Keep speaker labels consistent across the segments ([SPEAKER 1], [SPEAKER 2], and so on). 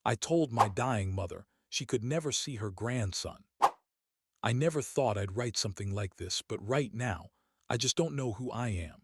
[SPEAKER 1] I told my dying mother she could never see her grandson. I never thought I'd write something like this, but right now, I just don't know who I am.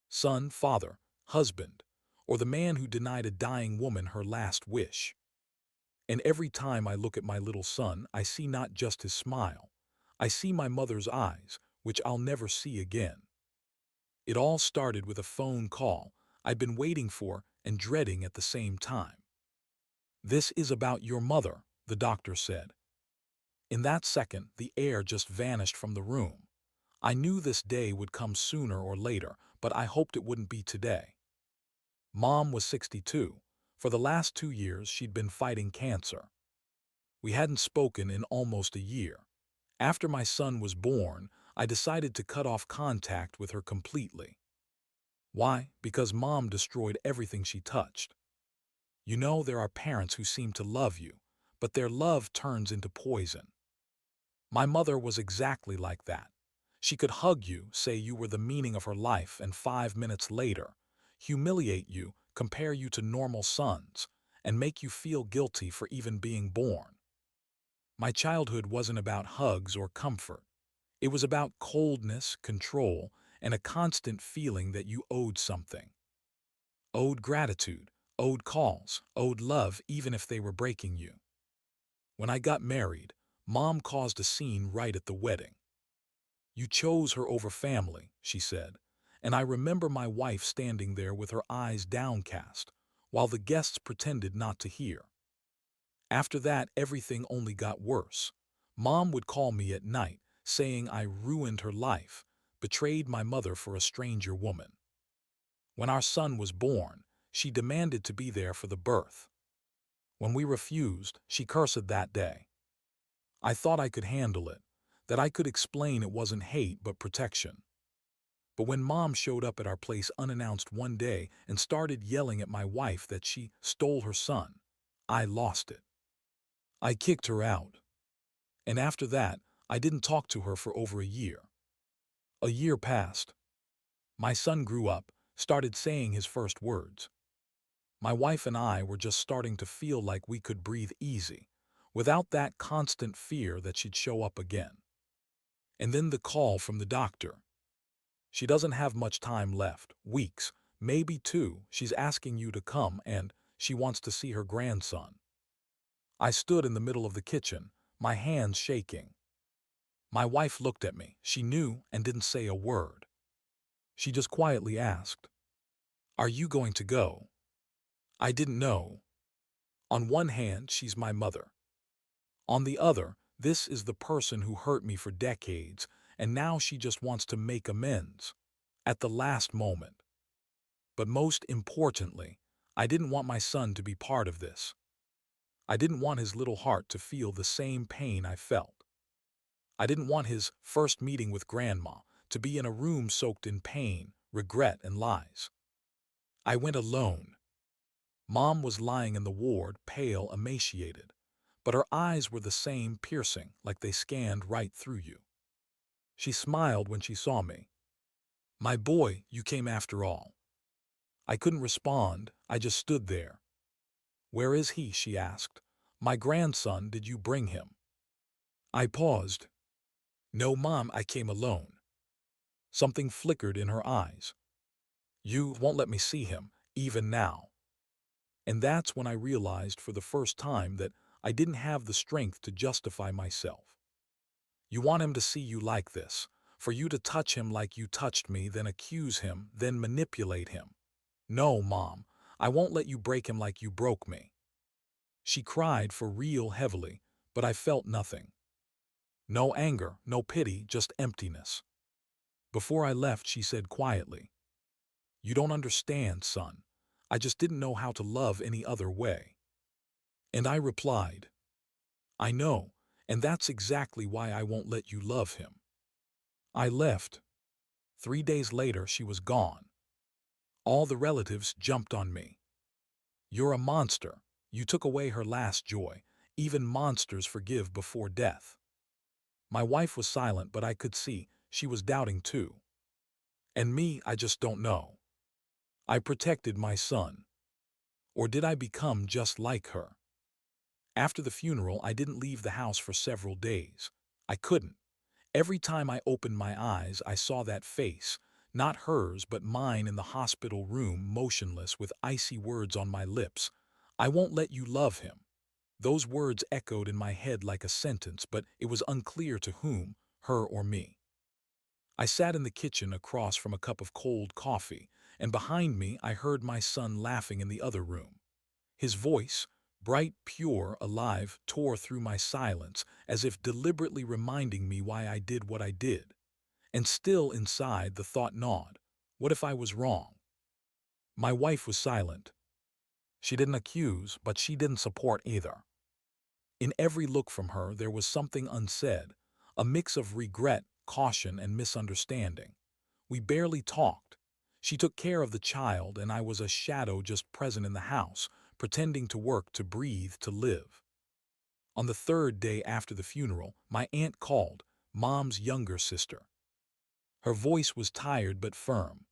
[SPEAKER 1] Son, father, husband, or the man who denied a dying woman her last wish. And every time I look at my little son, I see not just his smile. I see my mother's eyes, which I'll never see again. It all started with a phone call I'd been waiting for and dreading at the same time. "This is about your mother," the doctor said. In that second, the air just vanished from the room. I knew this day would come sooner or later, but I hoped it wouldn't be today. Mom was 62. For the last 2 years, she'd been fighting cancer. We hadn't spoken in almost a year. After my son was born, I decided to cut off contact with her completely. Why? Because Mom destroyed everything she touched. You know, there are parents who seem to love you, but their love turns into poison. My mother was exactly like that. She could hug you, say you were the meaning of her life, and 5 minutes later, humiliate you, compare you to normal sons, and make you feel guilty for even being born. My childhood wasn't about hugs or comfort. It was about coldness, control, and a constant feeling that you owed something. Owed gratitude, owed calls, owed love even if they were breaking you. When I got married, Mom caused a scene right at the wedding. "You chose her over family," she said, and I remember my wife standing there with her eyes downcast, while the guests pretended not to hear. After that, everything only got worse. Mom would call me at night, saying I ruined her life, betrayed my mother for a stranger woman. When our son was born, she demanded to be there for the birth. When we refused, she cursed that day. I thought I could handle it, that I could explain it wasn't hate but protection. But when Mom showed up at our place unannounced one day and started yelling at my wife that she stole her son, I lost it. I kicked her out. And after that, I didn't talk to her for over a year. A year passed. My son grew up, started saying his first words. My wife and I were just starting to feel like we could breathe easy, without that constant fear that she'd show up again. And then the call from the doctor. "She doesn't have much time left, weeks, maybe 2. She's asking you to come and she wants to see her grandson." I stood in the middle of the kitchen, my hands shaking. My wife looked at me. She knew and didn't say a word. She just quietly asked, "Are you going to go?" I didn't know. On one hand, she's my mother. On the other, this is the person who hurt me for decades, and now she just wants to make amends. At the last moment. But most importantly, I didn't want my son to be part of this. I didn't want his little heart to feel the same pain I felt. I didn't want his first meeting with Grandma to be in a room soaked in pain, regret, and lies. I went alone. Mom was lying in the ward, pale, emaciated, but her eyes were the same, piercing, like they scanned right through you. She smiled when she saw me. "My boy, you came after all." I couldn't respond, I just stood there. "Where is he?" she asked. "My grandson, did you bring him?" I paused. "No, Mom, I came alone." Something flickered in her eyes. "You won't let me see him, even now." And that's when I realized for the first time that I didn't have the strength to justify myself. "You want him to see you like this, for you to touch him like you touched me, then accuse him, then manipulate him. No, Mom, I won't let you break him like you broke me." She cried for real heavily, but I felt nothing. No anger, no pity, just emptiness. Before I left, she said quietly, "You don't understand, son. I just didn't know how to love any other way." And I replied, "I know, and that's exactly why I won't let you love him." I left. 3 days later, she was gone. All the relatives jumped on me. "You're a monster. You took away her last joy. Even monsters forgive before death." My wife was silent, but I could see she was doubting too. And me, I just don't know. I protected my son. Or did I become just like her? After the funeral, I didn't leave the house for several days. I couldn't. Every time I opened my eyes, I saw that face, not hers but mine in the hospital room, motionless with icy words on my lips. "I won't let you love him." Those words echoed in my head like a sentence, but it was unclear to whom, her or me. I sat in the kitchen across from a cup of cold coffee, and behind me I heard my son laughing in the other room. His voice, bright, pure, alive, tore through my silence, as if deliberately reminding me why I did what I did. And still inside, the thought gnawed. What if I was wrong? My wife was silent. She didn't accuse, but she didn't support either. In every look from her, there was something unsaid, a mix of regret, caution, and misunderstanding. We barely talked. She took care of the child, and I was a shadow just present in the house, pretending to work, to breathe, to live. On the third day after the funeral, my aunt called, Mom's younger sister. Her voice was tired but firm.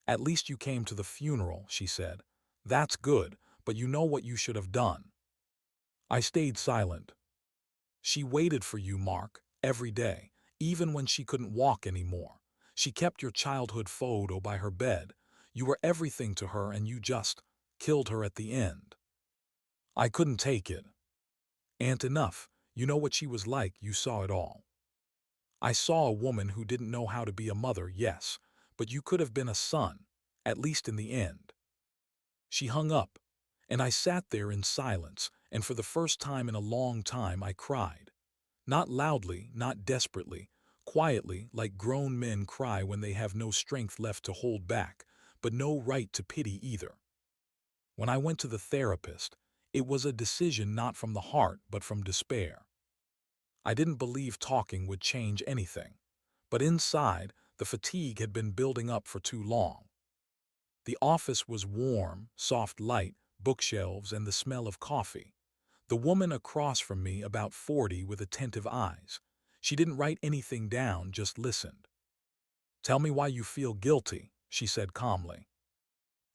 [SPEAKER 1] "At least you came to the funeral," she said. "That's good, but you know what you should have done." I stayed silent. "She waited for you, Mark, every day, even when she couldn't walk anymore. She kept your childhood photo by her bed. You were everything to her, and you just killed her at the end." I couldn't take it. "Aunt, enough. You know what she was like, you saw it all." "I saw a woman who didn't know how to be a mother, yes, but you could have been a son, at least in the end." She hung up, and I sat there in silence, and for the first time in a long time I cried. Not loudly, not desperately, quietly, like grown men cry when they have no strength left to hold back, but no right to pity either. When I went to the therapist, it was a decision not from the heart but from despair. I didn't believe talking would change anything, but inside, the fatigue had been building up for too long. The office was warm, soft light, bookshelves, and the smell of coffee. The woman across from me, about 40, with attentive eyes. She didn't write anything down, just listened. "Tell me why you feel guilty," she said calmly.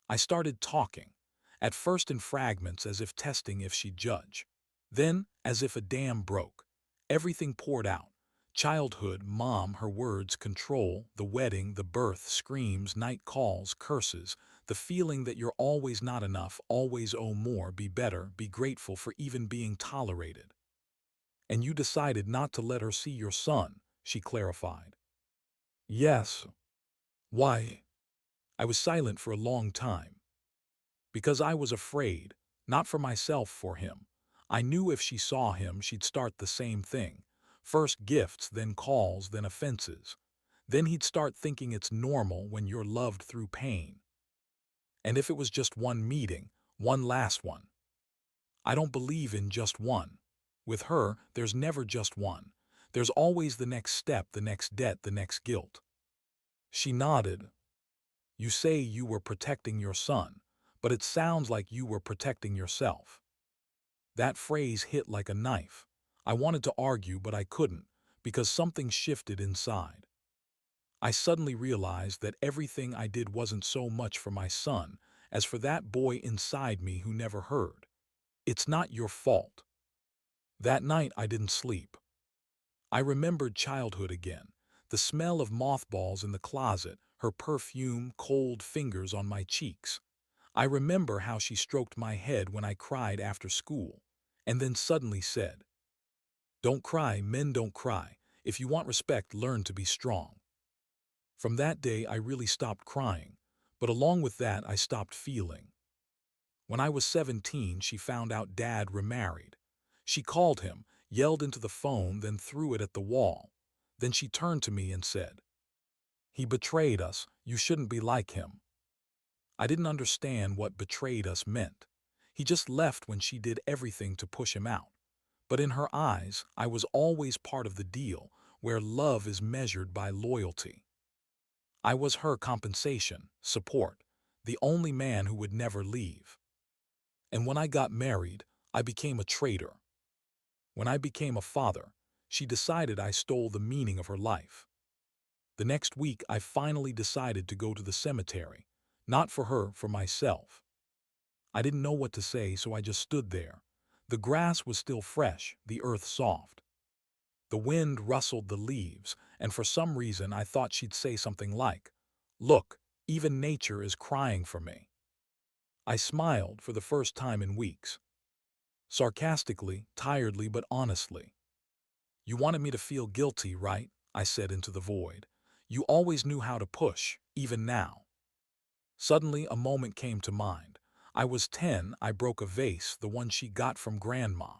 [SPEAKER 1] I started talking, at first in fragments as if testing if she'd judge. Then, as if a dam broke, everything poured out. Childhood, mom, her words, control, the wedding, the birth, screams, night calls, curses, the feeling that you're always not enough, always owe more, be better, be grateful for even being tolerated. "And you decided not to let her see your son," she clarified. "Yes." "Why?" I was silent for a long time. "Because I was afraid, not for myself, for him. I knew if she saw him, she'd start the same thing. First gifts, then calls, then offenses. Then he'd start thinking it's normal when you're loved through pain. And if it was just one meeting, one last one. I don't believe in just one. With her, there's never just one. There's always the next step, the next debt, the next guilt." She nodded. "You say you were protecting your son, but it sounds like you were protecting yourself." That phrase hit like a knife. I wanted to argue, but I couldn't, because something shifted inside. I suddenly realized that everything I did wasn't so much for my son as for that boy inside me who never heard. "It's not your fault." That night I didn't sleep. I remembered childhood again, the smell of mothballs in the closet, her perfume, cold fingers on my cheeks. I remember how she stroked my head when I cried after school, and then suddenly said, "Don't cry, men don't cry. If you want respect, learn to be strong." From that day I really stopped crying, but along with that I stopped feeling. When I was 17, she found out Dad remarried. She called him, yelled into the phone, then threw it at the wall. Then she turned to me and said, "He betrayed us, you shouldn't be like him." I didn't understand what betrayed us meant. He just left when she did everything to push him out. But in her eyes, I was always part of the deal, where love is measured by loyalty. I was her compensation, support, the only man who would never leave. And when I got married, I became a traitor. When I became a father, she decided I stole the meaning of her life. The next week, I finally decided to go to the cemetery, not for her, for myself. I didn't know what to say, so I just stood there. The grass was still fresh, the earth soft. The wind rustled the leaves, and for some reason I thought she'd say something like, "Look, even nature is crying for me." I smiled for the first time in weeks. Sarcastically, tiredly, but honestly. "You wanted me to feel guilty, right?" I said into the void. "You always knew how to push, even now." Suddenly, a moment came to mind. I was 10, I broke a vase, the one she got from Grandma.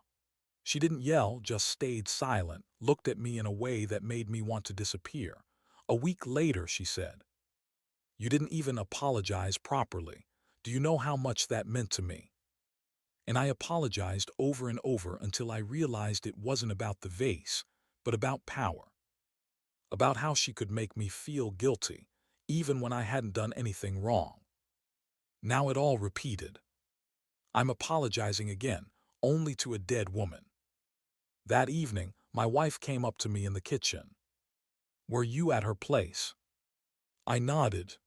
[SPEAKER 1] She didn't yell, just stayed silent, looked at me in a way that made me want to disappear. A week later, she said, "You didn't even apologize properly. Do you know how much that meant to me?" And I apologized over and over until I realized it wasn't about the vase, but about power. About how she could make me feel guilty, even when I hadn't done anything wrong. Now it all repeated. I'm apologizing again, only to a dead woman. That evening, my wife came up to me in the kitchen. "Were you at her place?" I nodded.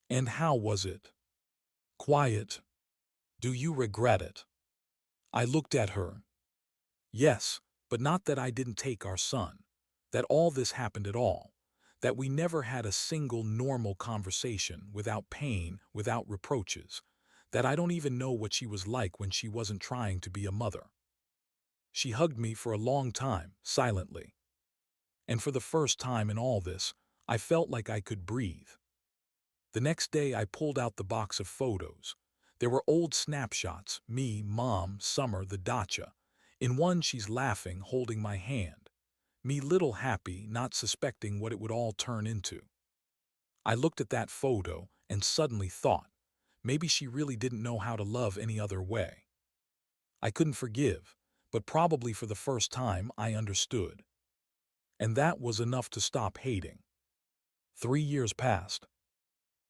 [SPEAKER 1] "And how was it?" "Quiet." "Do you regret it?" I looked at her. "Yes, but not that I didn't take our son. That all this happened at all. That we never had a single normal conversation without pain, without reproaches. That I don't even know what she was like when she wasn't trying to be a mother." She hugged me for a long time, silently. And for the first time in all this, I felt like I could breathe. The next day I pulled out the box of photos. There were old snapshots, me, Mom, Summer, the dacha. In one she's laughing, holding my hand. Me little happy, not suspecting what it would all turn into. I looked at that photo and suddenly thought, maybe she really didn't know how to love any other way. I couldn't forgive, but probably for the first time I understood. And that was enough to stop hating. 3 years passed.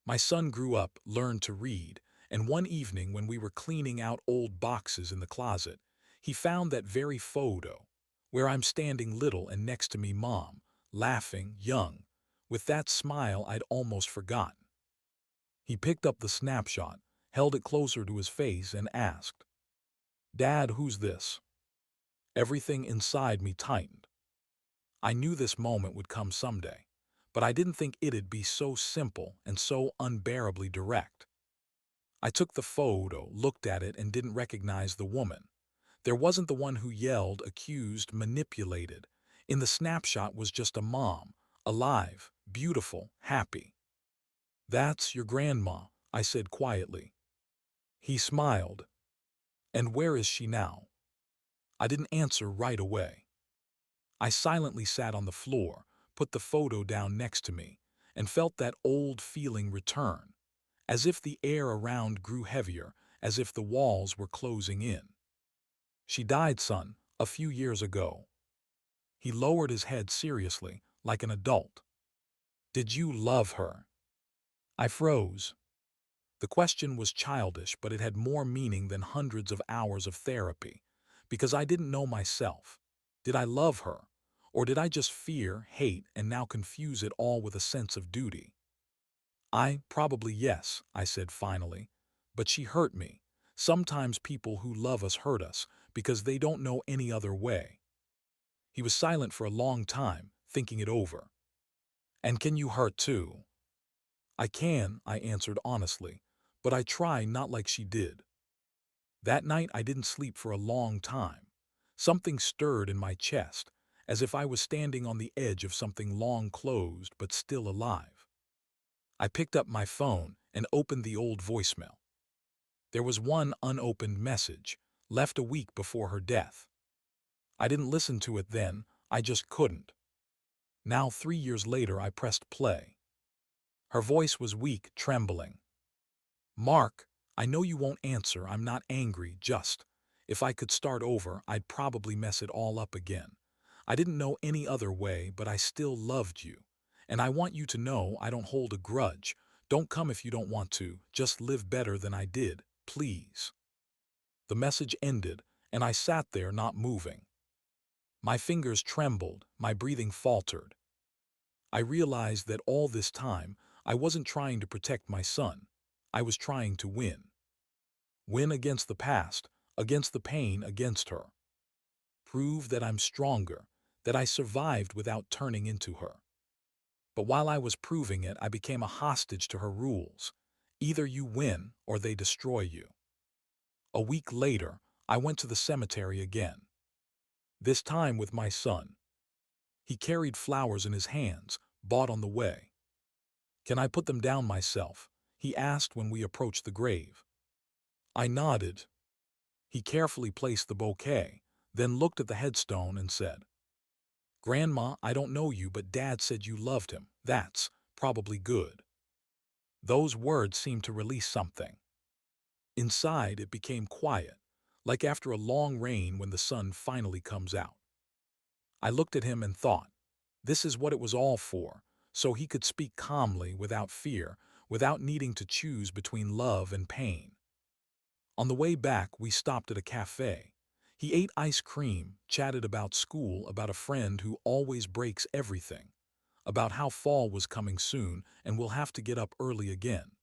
[SPEAKER 1] My son grew up, learned to read, and one evening when we were cleaning out old boxes in the closet, he found that very photo, where I'm standing little and next to me Mom, laughing, young, with that smile I'd almost forgotten. He picked up the snapshot, held it closer to his face and asked, "Dad, who's this?" Everything inside me tightened. I knew this moment would come someday, but I didn't think it'd be so simple and so unbearably direct. I took the photo, looked at it, and didn't recognize the woman. There wasn't the one who yelled, accused, manipulated. In the snapshot was just a mom, alive, beautiful, happy. "That's your grandma," I said quietly. He smiled. "And where is she now?" I didn't answer right away. I silently sat on the floor, put the photo down next to me, and felt that old feeling return, as if the air around grew heavier, as if the walls were closing in. "She died, son, a few years ago." He lowered his head seriously, like an adult. "Did you love her?" I froze. The question was childish, but it had more meaning than hundreds of hours of therapy, because I didn't know myself. Did I love her? Or did I just fear, hate, and now confuse it all with a sense of duty? Probably yes, I said finally. But she hurt me. Sometimes people who love us hurt us because they don't know any other way. He was silent for a long time, thinking it over. "And can you hurt too?" "I can," I answered honestly, "but I try not like she did." That night I didn't sleep for a long time. Something stirred in my chest, as if I was standing on the edge of something long closed but still alive. I picked up my phone and opened the old voicemail. There was one unopened message, left a week before her death. I didn't listen to it then, I just couldn't. Now 3 years later I pressed play. Her voice was weak, trembling. "Mark, I know you won't answer, I'm not angry, just, if I could start over, I'd probably mess it all up again. I didn't know any other way, but I still loved you. And I want you to know I don't hold a grudge. Don't come if you don't want to, just live better than I did, please." The message ended, and I sat there not moving. My fingers trembled, my breathing faltered. I realized that all this time, I wasn't trying to protect my son. I was trying to win. Win against the past, against the pain, against her. Prove that I'm stronger, that I survived without turning into her. But while I was proving it, I became a hostage to her rules. Either you win or they destroy you. A week later, I went to the cemetery again. This time with my son. He carried flowers in his hands, bought on the way. "Can I put them down myself?" he asked when we approached the grave. I nodded. He carefully placed the bouquet, then looked at the headstone and said, "Grandma, I don't know you, but Dad said you loved him. That's probably good." Those words seemed to release something. Inside, it became quiet, like after a long rain when the sun finally comes out. I looked at him and thought, this is what it was all for, so he could speak calmly, without fear, without needing to choose between love and pain. On the way back, we stopped at a cafe. He ate ice cream, chatted about school, about a friend who always breaks everything, about how fall was coming soon and we'll have to get up early again.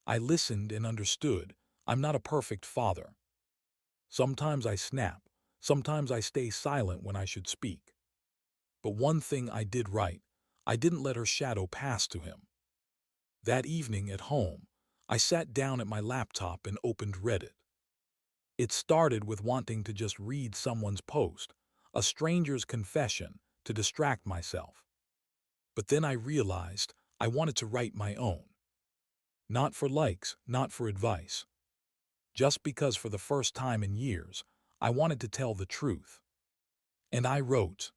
[SPEAKER 1] I listened and understood. I'm not a perfect father. Sometimes I snap. Sometimes I stay silent when I should speak. But one thing I did right, I didn't let her shadow pass to him. That evening at home, I sat down at my laptop and opened Reddit. It started with wanting to just read someone's post, a stranger's confession, to distract myself. But then I realized I wanted to write my own. Not for likes, not for advice. Just because for the first time in years, I wanted to tell the truth. And I wrote,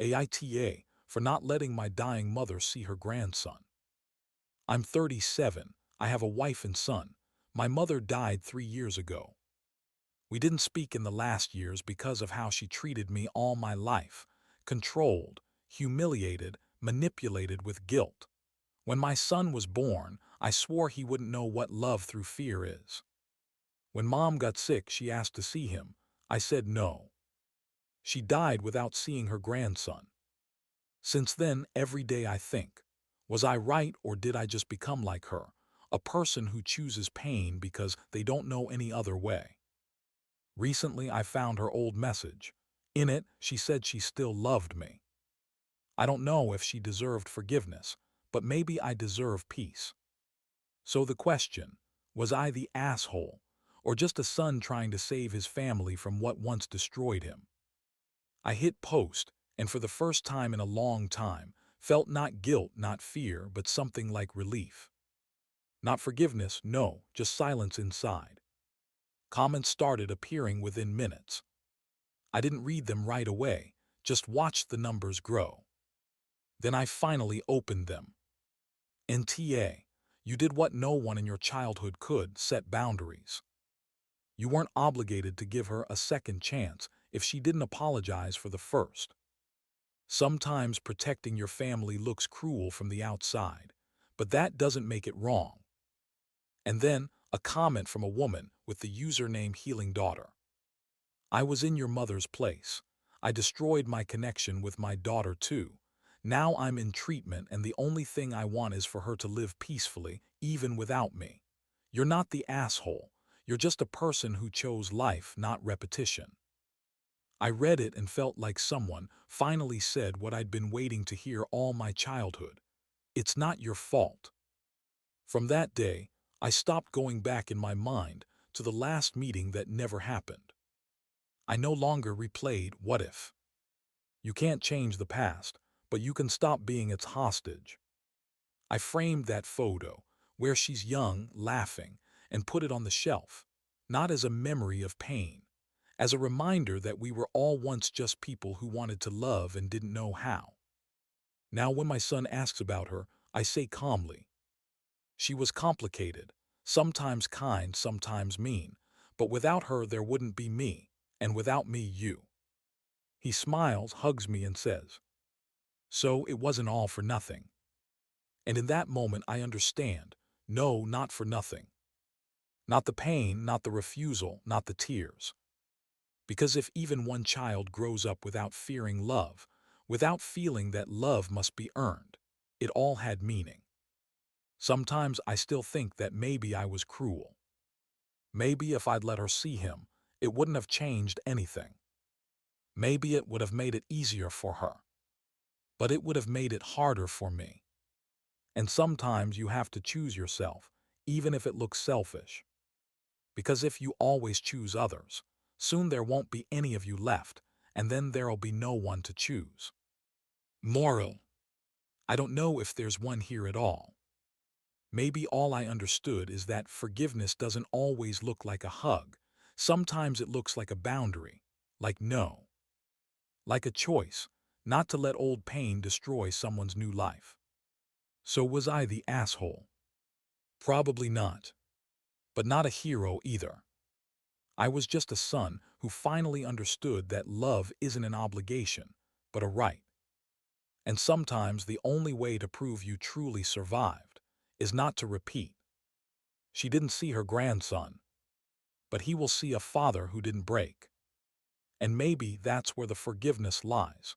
[SPEAKER 1] AITA, for not letting my dying mother see her grandson. I'm 37, I have a wife and son. My mother died 3 years ago. We didn't speak in the last years because of how she treated me all my life. Controlled, humiliated, manipulated with guilt. When my son was born, I swore he wouldn't know what love through fear is. When Mom got sick, she asked to see him. I said no. She died without seeing her grandson. Since then, every day I think, was I right, or did I just become like her, a person who chooses pain because they don't know any other way? Recently, I found her old message. In it, she said she still loved me. I don't know if she deserved forgiveness, but maybe I deserve peace. So the question, was I the asshole, or just a son trying to save his family from what once destroyed him? I hit post, and for the first time in a long time, felt not guilt, not fear, but something like relief. Not forgiveness, no, just silence inside. Comments started appearing within minutes. I didn't read them right away, just watched the numbers grow. Then I finally opened them. NTA, you did what no one in your childhood could, set boundaries. You weren't obligated to give her a second chance if she didn't apologize for the first. Sometimes protecting your family looks cruel from the outside, but that doesn't make it wrong. And then, a comment from a woman with the username Healing Daughter. I was in your mother's place. I destroyed my connection with my daughter too. Now I'm in treatment and the only thing I want is for her to live peacefully, even without me. You're not the asshole. You're just a person who chose life, not repetition. I read it and felt like someone finally said what I'd been waiting to hear all my childhood. It's not your fault. From that day, I stopped going back in my mind to the last meeting that never happened. I no longer replayed what if. You can't change the past, but you can stop being its hostage. I framed that photo, where she's young, laughing, and put it on the shelf, not as a memory of pain, as a reminder that we were all once just people who wanted to love and didn't know how. Now when my son asks about her, I say calmly, she was complicated, sometimes kind, sometimes mean, but without her there wouldn't be me, and without me you. He smiles, hugs me, and says, so it wasn't all for nothing. And in that moment I understand, no, not for nothing. Not the pain, not the refusal, not the tears. Because if even one child grows up without fearing love, without feeling that love must be earned, it all had meaning. Sometimes I still think that maybe I was cruel. Maybe if I'd let her see him, it wouldn't have changed anything. Maybe it would have made it easier for her. But it would have made it harder for me. And sometimes you have to choose yourself, even if it looks selfish. Because if you always choose others, soon there won't be any of you left, and then there'll be no one to choose. Moral. I don't know if there's one here at all. Maybe all I understood is that forgiveness doesn't always look like a hug. Sometimes it looks like a boundary, like no, like a choice, not to let old pain destroy someone's new life. So was I the asshole? Probably not. But not a hero either. I was just a son who finally understood that love isn't an obligation, but a right. And sometimes the only way to prove you truly survived is not to repeat. She didn't see her grandson, but he will see a father who didn't break. And maybe that's where the forgiveness lies.